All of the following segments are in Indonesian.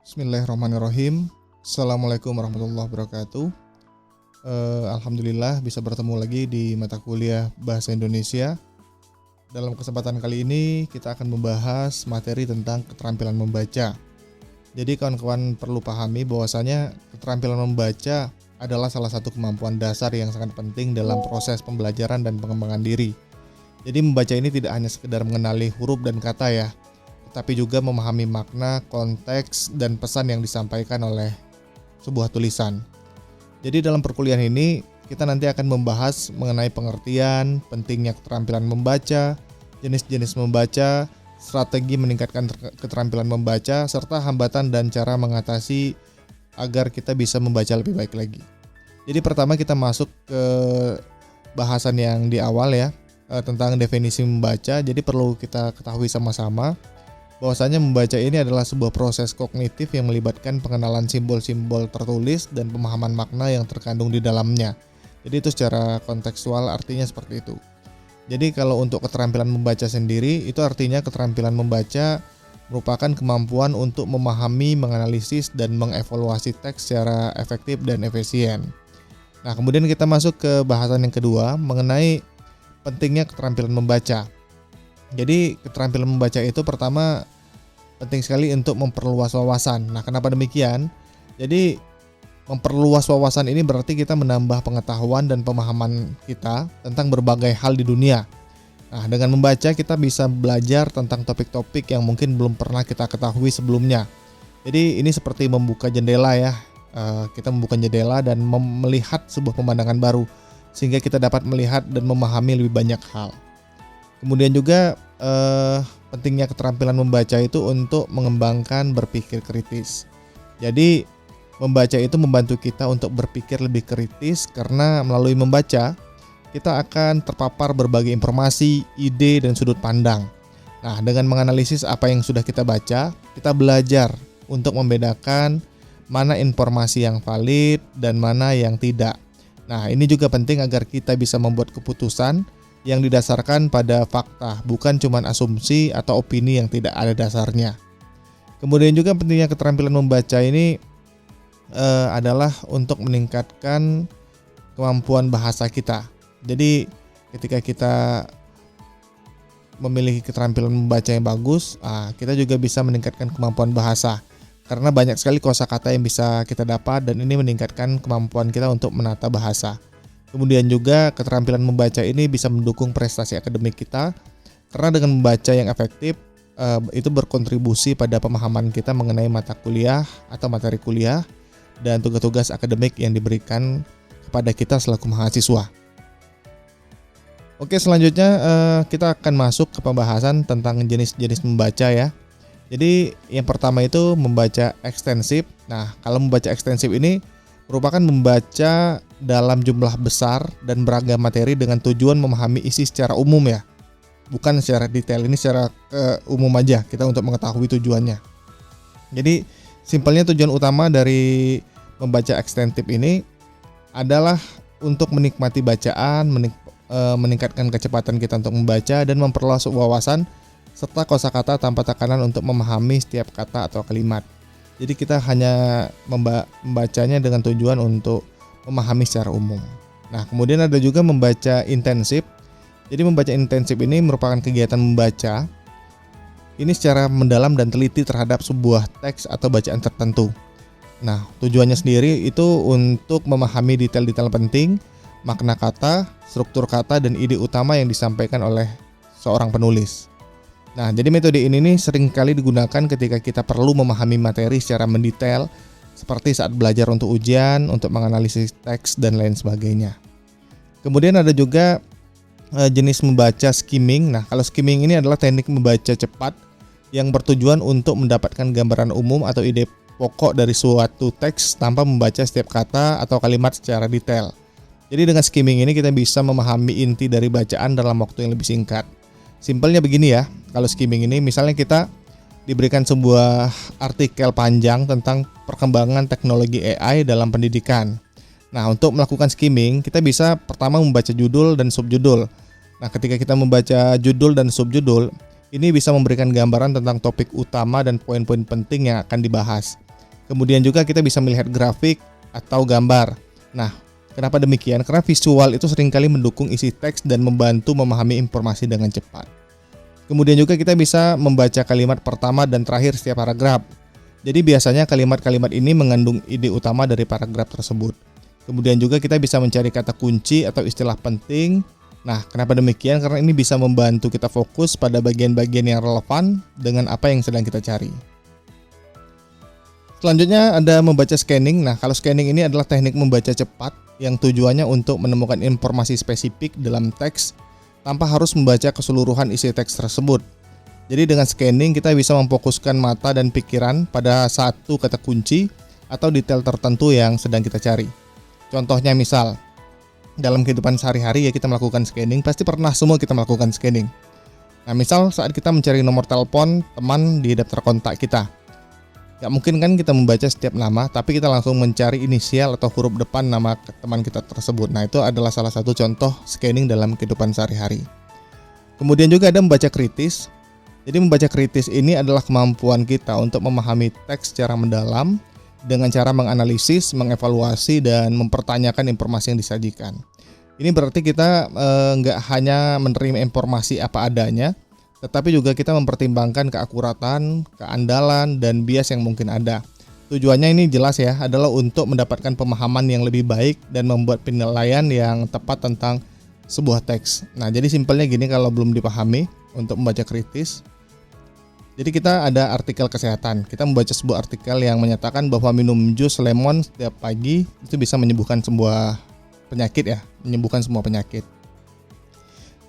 Bismillahirrahmanirrahim. Assalamualaikum warahmatullahi wabarakatuh. Alhamdulillah bisa bertemu lagi di mata kuliah Bahasa Indonesia. Dalam kesempatan kali ini kita akan membahas materi tentang keterampilan membaca. Jadi kawan-kawan perlu pahami bahwasanya keterampilan membaca adalah salah satu kemampuan dasar yang sangat penting dalam proses pembelajaran dan pengembangan diri. Jadi membaca ini tidak hanya sekedar mengenali huruf dan kata ya, tapi juga memahami makna, konteks, dan pesan yang disampaikan oleh sebuah tulisan. Jadi dalam perkuliahan ini kita nanti akan membahas mengenai pengertian, pentingnya keterampilan membaca, jenis-jenis membaca, strategi meningkatkan keterampilan membaca, serta hambatan dan cara mengatasi agar kita bisa membaca lebih baik lagi. Jadi pertama kita masuk ke bahasan yang di awal ya, tentang definisi membaca. Jadi perlu kita ketahui sama-sama bahwasanya membaca ini adalah sebuah proses kognitif yang melibatkan pengenalan simbol-simbol tertulis dan pemahaman makna yang terkandung di dalamnya. Jadi itu secara kontekstual artinya seperti itu. Jadi kalau untuk keterampilan membaca sendiri, itu artinya keterampilan membaca merupakan kemampuan untuk memahami, menganalisis, dan mengevaluasi teks secara efektif dan efisien. Nah, kemudian kita masuk ke bahasan yang kedua mengenai pentingnya keterampilan membaca. Jadi keterampilan membaca itu pertama penting sekali untuk memperluas wawasan. Nah, kenapa demikian? Jadi memperluas wawasan ini berarti kita menambah pengetahuan dan pemahaman kita tentang berbagai hal di dunia. Nah, dengan membaca kita bisa belajar tentang topik-topik yang mungkin belum pernah kita ketahui sebelumnya. Jadi ini seperti membuka jendela ya. Kita membuka jendela dan melihat sebuah pemandangan baru sehingga kita dapat melihat dan memahami lebih banyak hal. Kemudian juga pentingnya keterampilan membaca itu untuk mengembangkan berpikir kritis. Jadi membaca itu membantu kita untuk berpikir lebih kritis karena melalui membaca kita akan terpapar berbagai informasi, ide, dan sudut pandang. Nah, dengan menganalisis apa yang sudah kita baca, kita belajar untuk membedakan mana informasi yang valid dan mana yang tidak. Nah, ini juga penting agar kita bisa membuat keputusan yang didasarkan pada fakta, bukan cuma asumsi atau opini yang tidak ada dasarnya. Kemudian juga pentingnya keterampilan membaca ini adalah untuk meningkatkan kemampuan bahasa kita. Jadi ketika kita memiliki keterampilan membaca yang bagus, kita juga bisa meningkatkan kemampuan bahasa. Karena banyak sekali kosakata yang bisa kita dapat dan ini meningkatkan kemampuan kita untuk menata bahasa. Kemudian juga keterampilan membaca ini bisa mendukung prestasi akademik kita karena dengan membaca yang efektif itu berkontribusi pada pemahaman kita mengenai mata kuliah atau materi kuliah dan tugas-tugas akademik yang diberikan kepada kita selaku mahasiswa. Oke, selanjutnya kita akan masuk ke pembahasan tentang jenis-jenis membaca ya. Jadi yang pertama itu membaca ekstensif. Nah, kalau membaca ekstensif ini merupakan membaca dalam jumlah besar dan beragam materi dengan tujuan memahami isi secara umum ya, bukan secara detail. Ini secara umum aja kita untuk mengetahui tujuannya. Jadi simpelnya tujuan utama dari membaca ekstensif ini adalah untuk menikmati bacaan, meningkatkan kecepatan kita untuk membaca dan memperluas wawasan serta kosakata tanpa tekanan untuk memahami setiap kata atau kalimat. Jadi kita hanya membacanya dengan tujuan untuk memahami secara umum. Nah, kemudian ada juga membaca intensif. Jadi membaca intensif ini merupakan kegiatan membaca ini secara mendalam dan teliti terhadap sebuah teks atau bacaan tertentu. Nah, tujuannya sendiri itu untuk memahami detail-detail penting, makna kata, struktur kata, dan ide utama yang disampaikan oleh seorang penulis. Nah, jadi metode ini nih sering kali digunakan ketika kita perlu memahami materi secara mendetail, seperti saat belajar untuk ujian, untuk menganalisis teks, dan lain sebagainya. Kemudian ada juga jenis membaca skimming. Nah, kalau skimming ini adalah teknik membaca cepat yang bertujuan untuk mendapatkan gambaran umum atau ide pokok dari suatu teks tanpa membaca setiap kata atau kalimat secara detail. Jadi dengan skimming ini kita bisa memahami inti dari bacaan dalam waktu yang lebih singkat. Simpelnya begini ya, kalau skimming ini misalnya kita diberikan sebuah artikel panjang tentang perkembangan teknologi AI dalam pendidikan. Nah, untuk melakukan skimming, kita bisa pertama membaca judul dan subjudul. Nah, ketika kita membaca judul dan subjudul, ini bisa memberikan gambaran tentang topik utama dan poin-poin penting yang akan dibahas. Kemudian juga kita bisa melihat grafik atau gambar. Nah, kenapa demikian? Karena visual itu seringkali mendukung isi teks dan membantu memahami informasi dengan cepat. Kemudian juga kita bisa membaca kalimat pertama dan terakhir setiap paragraf. Jadi biasanya kalimat-kalimat ini mengandung ide utama dari paragraf tersebut. Kemudian juga kita bisa mencari kata kunci atau istilah penting. Nah, kenapa demikian? Karena ini bisa membantu kita fokus pada bagian-bagian yang relevan dengan apa yang sedang kita cari. Selanjutnya ada membaca scanning. Nah, kalau scanning ini adalah teknik membaca cepat yang tujuannya untuk menemukan informasi spesifik dalam teks tanpa harus membaca keseluruhan isi teks tersebut. Jadi dengan scanning kita bisa memfokuskan mata dan pikiran pada satu kata kunci atau detail tertentu yang sedang kita cari. Contohnya misal, dalam kehidupan sehari-hari ya kita melakukan scanning, pasti pernah semua kita melakukan scanning. Nah, misal saat kita mencari nomor telepon teman di daftar kontak kita. Gak mungkin kan kita membaca setiap nama, tapi kita langsung mencari inisial atau huruf depan nama teman kita tersebut. Nah, itu adalah salah satu contoh scanning dalam kehidupan sehari-hari. Kemudian juga ada membaca kritis. Jadi membaca kritis ini adalah kemampuan kita untuk memahami teks secara mendalam dengan cara menganalisis, mengevaluasi, dan mempertanyakan informasi yang disajikan. Ini berarti kita nggak hanya menerima informasi apa adanya, tetapi juga kita mempertimbangkan keakuratan, keandalan, dan bias yang mungkin ada. Tujuannya ini jelas ya, adalah untuk mendapatkan pemahaman yang lebih baik dan membuat penilaian yang tepat tentang sebuah teks. Nah, jadi simpelnya gini kalau belum dipahami untuk membaca kritis. Jadi kita ada artikel kesehatan. Kita membaca sebuah artikel yang menyatakan bahwa minum jus lemon setiap pagi itu bisa menyembuhkan sebuah penyakit ya, menyembuhkan semua penyakit.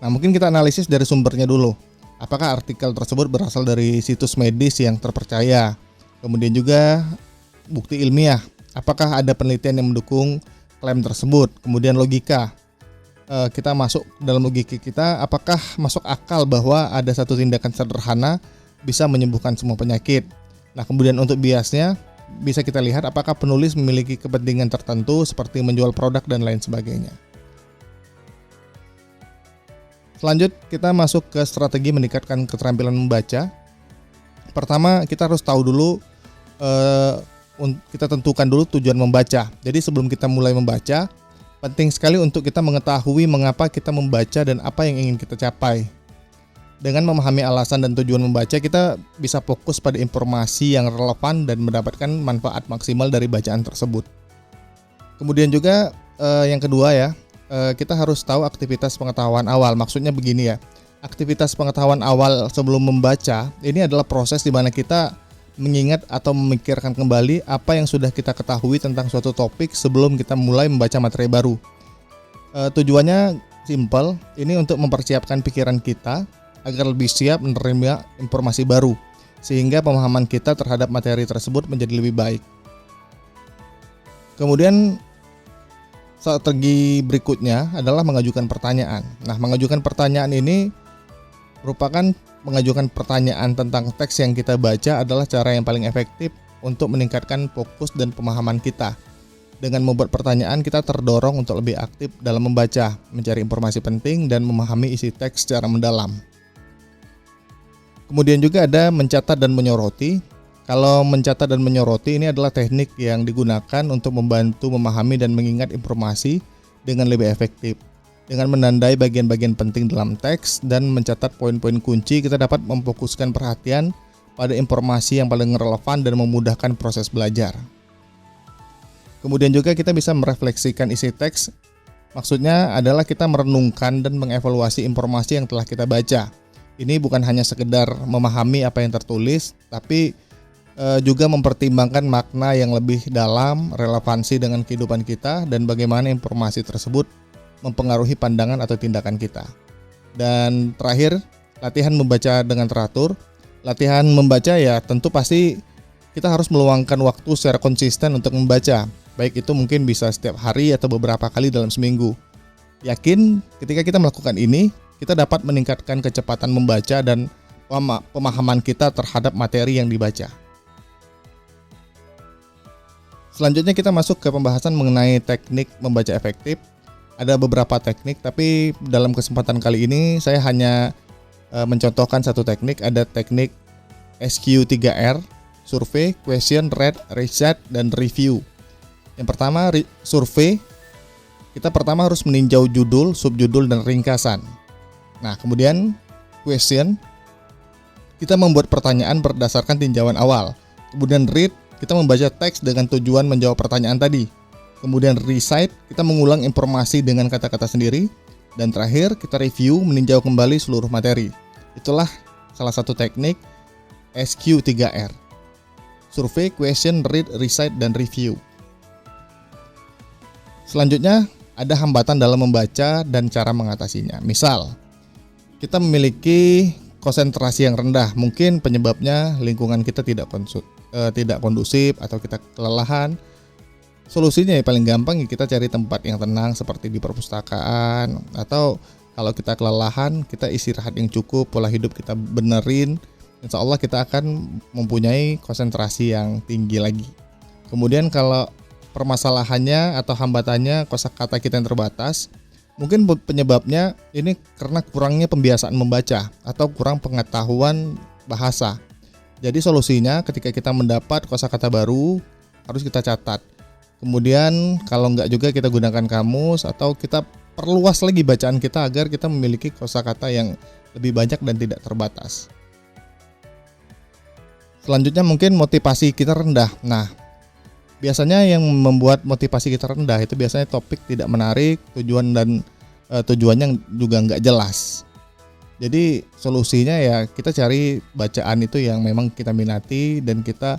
Nah, mungkin kita analisis dari sumbernya dulu. Apakah artikel tersebut berasal dari situs medis yang terpercaya? Kemudian juga bukti ilmiah. Apakah ada penelitian yang mendukung klaim tersebut? Kemudian logika. Kita masuk dalam logika kita, apakah masuk akal bahwa ada satu tindakan sederhana bisa menyembuhkan semua penyakit. Nah, kemudian untuk biasnya bisa kita lihat apakah penulis memiliki kepentingan tertentu seperti menjual produk dan lain sebagainya. Selanjut kita masuk ke strategi meningkatkan keterampilan membaca. Pertama kita harus tahu dulu, kita tentukan dulu tujuan membaca. Jadi sebelum kita mulai membaca, penting sekali untuk kita mengetahui mengapa kita membaca dan apa yang ingin kita capai. Dengan memahami alasan dan tujuan membaca, kita bisa fokus pada informasi yang relevan dan mendapatkan manfaat maksimal dari bacaan tersebut. Kemudian juga yang kedua ya, kita harus tahu aktivitas pengetahuan awal. Maksudnya begini ya, aktivitas pengetahuan awal sebelum membaca ini adalah proses di mana kita mengingat atau memikirkan kembali apa yang sudah kita ketahui tentang suatu topik sebelum kita mulai membaca materi baru. Tujuannya simpel, ini untuk mempersiapkan pikiran kita agar lebih siap menerima informasi baru, sehingga pemahaman kita terhadap materi tersebut menjadi lebih baik. Kemudian strategi berikutnya adalah mengajukan pertanyaan. Nah, mengajukan pertanyaan ini merupakan mengajukan pertanyaan tentang teks yang kita baca adalah cara yang paling efektif untuk meningkatkan fokus dan pemahaman kita. Dengan membuat pertanyaan, kita terdorong untuk lebih aktif dalam membaca, mencari informasi penting, dan memahami isi teks secara mendalam. Kemudian juga ada mencatat dan menyoroti. Kalau mencatat dan menyoroti ini adalah teknik yang digunakan untuk membantu memahami dan mengingat informasi dengan lebih efektif. Dengan menandai bagian-bagian penting dalam teks dan mencatat poin-poin kunci, kita dapat memfokuskan perhatian pada informasi yang paling relevan dan memudahkan proses belajar. Kemudian juga kita bisa merefleksikan isi teks. Maksudnya adalah kita merenungkan dan mengevaluasi informasi yang telah kita baca. Ini bukan hanya sekedar memahami apa yang tertulis, tapi juga mempertimbangkan makna yang lebih dalam, relevansi dengan kehidupan kita, dan bagaimana informasi tersebut mempengaruhi pandangan atau tindakan kita. Dan terakhir, latihan membaca dengan teratur. Latihan membaca ya tentu pasti kita harus meluangkan waktu secara konsisten untuk membaca. Baik itu mungkin bisa setiap hari atau beberapa kali dalam seminggu. Yakin ketika kita melakukan ini, kita dapat meningkatkan kecepatan membaca dan pemahaman kita terhadap materi yang dibaca. Selanjutnya kita masuk ke pembahasan mengenai teknik membaca efektif. Ada beberapa teknik, tapi dalam kesempatan kali ini saya hanya mencontohkan satu teknik. Ada teknik SQ3R. survei, question, rate, reset, dan review. Yang pertama, survei. Kita pertama harus meninjau judul, subjudul, dan ringkasan. Nah, kemudian question, kita membuat pertanyaan berdasarkan tinjauan awal. Kemudian read, kita membaca teks dengan tujuan menjawab pertanyaan tadi. Kemudian recite, kita mengulang informasi dengan kata-kata sendiri. Dan terakhir, kita review, meninjau kembali seluruh materi. Itulah salah satu teknik SQ3R. Survei, question, read, recite, dan review. Selanjutnya, ada hambatan dalam membaca dan cara mengatasinya. Misal, kita memiliki konsentrasi yang rendah. Mungkin penyebabnya lingkungan kita tidak kondusif atau kita kelelahan. Solusinya ya paling gampang ya kita cari tempat yang tenang seperti di perpustakaan, atau kalau kita kelelahan kita istirahat yang cukup, pola hidup kita benerin, insya Allah kita akan mempunyai konsentrasi yang tinggi lagi. Kemudian kalau permasalahannya atau hambatannya kosakata kita yang terbatas, mungkin penyebabnya ini karena kurangnya pembiasaan membaca atau kurang pengetahuan bahasa. Jadi solusinya ketika kita mendapat kosakata baru harus kita catat. Kemudian kalau enggak juga kita gunakan kamus atau kita perluas lagi bacaan kita agar kita memiliki kosakata yang lebih banyak dan tidak terbatas. Selanjutnya mungkin motivasi kita rendah. Nah, biasanya yang membuat motivasi kita rendah itu biasanya topik tidak menarik, tujuannya juga nggak jelas. Jadi solusinya ya kita cari bacaan itu yang memang kita minati dan kita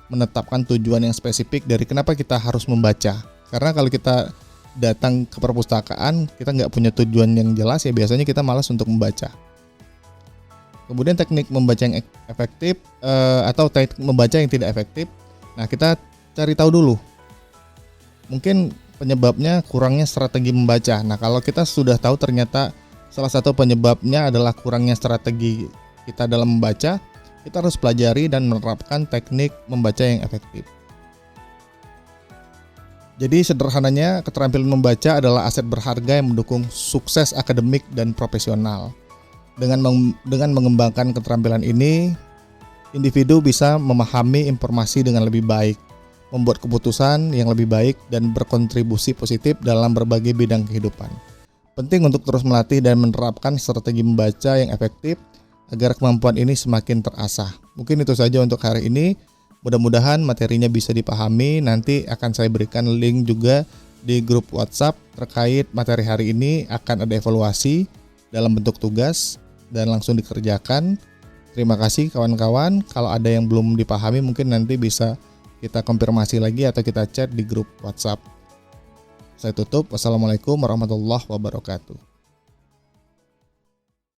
menetapkan tujuan yang spesifik dari kenapa kita harus membaca. Karena kalau kita datang ke perpustakaan kita nggak punya tujuan yang jelas ya biasanya kita malas untuk membaca. Kemudian teknik membaca yang efektif atau teknik membaca yang tidak efektif. Nah, kita cari tahu dulu. Mungkin penyebabnya kurangnya strategi membaca. Nah, kalau kita sudah tahu ternyata salah satu penyebabnya adalah kurangnya strategi kita dalam membaca, kita harus pelajari dan menerapkan teknik membaca yang efektif. Jadi sederhananya keterampilan membaca adalah aset berharga yang mendukung sukses akademik dan profesional. Dengan mengembangkan keterampilan ini, individu bisa memahami informasi dengan lebih baik, membuat keputusan yang lebih baik, dan berkontribusi positif dalam berbagai bidang kehidupan. Penting untuk terus melatih dan menerapkan strategi membaca yang efektif agar kemampuan ini semakin terasah. Mungkin itu saja untuk hari ini. Mudah-mudahan materinya bisa dipahami. Nanti akan saya berikan link juga di grup WhatsApp terkait materi hari ini. Akan ada evaluasi dalam bentuk tugas dan langsung dikerjakan. Terima kasih kawan-kawan. Kalau ada yang belum dipahami mungkin nanti bisa kita konfirmasi lagi atau kita chat di grup WhatsApp. Saya tutup. Wassalamualaikum warahmatullahi wabarakatuh.